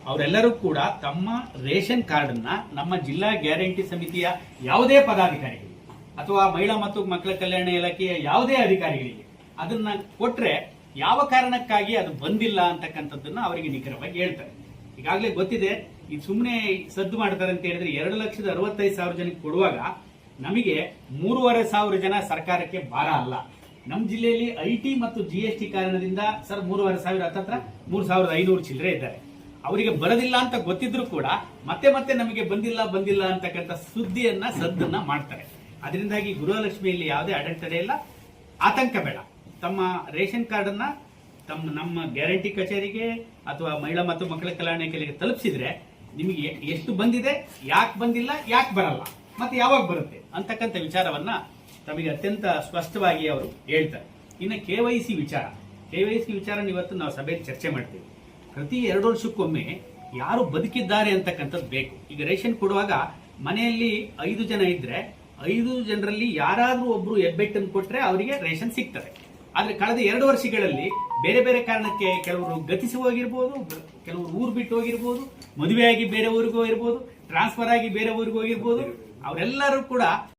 ಅವರೆಲ್ಲರೂ ಕೂಡ ತಮ್ಮ ರೇಷನ್ ಕಾರ್ಡ್ ಅನ್ನ ನಮ್ಮ ಜಿಲ್ಲಾ ಗ್ಯಾರಂಟಿ ಸಮಿತಿಯ ಯಾವುದೇ ಪದಾಧಿಕಾರಿಗಳು ಅಥವಾ ಮಹಿಳಾ ಮತ್ತು ಮಕ್ಕಳ ಕಲ್ಯಾಣ ಇಲಾಖೆಯ ಯಾವುದೇ ಅಧಿಕಾರಿಗಳಿಗೆ ಅದನ್ನ ಕೊಟ್ರೆ ಯಾವ ಕಾರಣಕ್ಕಾಗಿ ಅದು ಬಂದಿಲ್ಲ ಅಂತಕ್ಕಂಥದ್ದನ್ನ ಅವರಿಗೆ ನಿಖರವಾಗಿ ಹೇಳ್ತಾರೆ. ಈಗಾಗಲೇ ಗೊತ್ತಿದೆ, ಇದು ಸುಮ್ಮನೆ ಸದ್ದು ಮಾಡ್ತಾರೆ ಅಂತ ಹೇಳಿದ್ರೆ 2,65,000 ಜನಕ್ಕೆ ಕೊಡುವಾಗ ನಮಗೆ 3,500 ಜನ ಸರ್ಕಾರಕ್ಕೆ ಭಾರ ಅಲ್ಲ. ನಮ್ಮ ಜಿಲ್ಲೆಯಲ್ಲಿ ಐಟಿ ಮತ್ತು ಜಿಎಸ್ಟಿ ಕಾರಣದಿಂದ ಸರ್ 3,500 ಹತ್ತತ್ರ 3,500 ಚಿಲ್ಲರೆ ಇದ್ದಾರೆ. ಅವರಿಗೆ ಬರೋದಿಲ್ಲ ಅಂತ ಗೊತ್ತಿದ್ರು ಕೂಡ ಮತ್ತೆ ಮತ್ತೆ ನಮಗೆ ಬಂದಿಲ್ಲ ಅಂತಕ್ಕಂಥ ಸದ್ದನ್ನ ಮಾಡ್ತಾರೆ. ಅದರಿಂದಾಗಿ ಗೃಹಲಕ್ಷ್ಮಿಯಲ್ಲಿ ಯಾವುದೇ ಅಡೆತಡೆ ಇಲ್ಲ, ಆತಂಕ ಬೇಡ. ತಮ್ಮ ರೇಷನ್ ಕಾರ್ಡ್ ಅನ್ನ ನಮ್ಮ ಗ್ಯಾರಂಟಿ ಕಚೇರಿಗೆ ಅಥವಾ ಮಹಿಳಾ ಮತ್ತು ಮಕ್ಕಳ ಕಲ್ಯಾಣ ಇಲಾಖೆಗೆ ತಲುಪಿಸಿದ್ರೆ ನಿಮಗೆ ಎಷ್ಟು ಬಂದಿದೆ, ಯಾಕೆ ಬಂದಿಲ್ಲ, ಯಾಕೆ ಬರಲ್ಲ, ಮತ್ತೆ ಯಾವಾಗ ಬರುತ್ತೆ ಅಂತಕ್ಕಂಥ ವಿಚಾರವನ್ನ ತಮಗೆ ಅತ್ಯಂತ ಸ್ಪಷ್ಟವಾಗಿ ಅವರು ಹೇಳ್ತಾರೆ. ಇನ್ನು KYC ವಿಚಾರ ಇವತ್ತು ನಾವು ಸಭೆಯಲ್ಲಿ ಚರ್ಚೆ ಮಾಡ್ತೀವಿ. ಪ್ರತಿ 2 ವರ್ಷಕ್ಕೊಮ್ಮೆ ಯಾರು ಬದುಕಿದ್ದಾರೆ ಅಂತಕ್ಕಂಥದ್ದು ಬೇಕು. ಈಗ ರೇಷನ್ ಕೊಡುವಾಗ ಮನೆಯಲ್ಲಿ 5 ಜನ ಇದ್ರೆ 5 ಜನರಲ್ಲಿ ಯಾರಾದ್ರೂ ಒಬ್ರು ಹೆಬ್ಬೆಟ್ಟನ್ನು ಕೊಟ್ರೆ ಅವರಿಗೆ ರೇಷನ್ ಸಿಗ್ತದೆ. ಆದ್ರೆ ಕಳೆದ 2 ವರ್ಷಗಳಲ್ಲಿ ಬೇರೆ ಬೇರೆ ಕಾರಣಕ್ಕೆ ಕೆಲವರು ಗತಿಸಿ ಹೋಗಿರ್ಬೋದು, ಕೆಲವರು ಊರು ಬಿಟ್ಟು ಹೋಗಿರ್ಬೋದು, ಮದುವೆಯಾಗಿ ಬೇರೆ ಊರಿಗೂ ಇರ್ಬೋದು, ಟ್ರಾನ್ಸ್ಫರ್ ಆಗಿ ಬೇರೆ ಊರಿಗೂ ಹೋಗಿರ್ಬೋದು. ಅವರೆಲ್ಲರೂ ಕೂಡ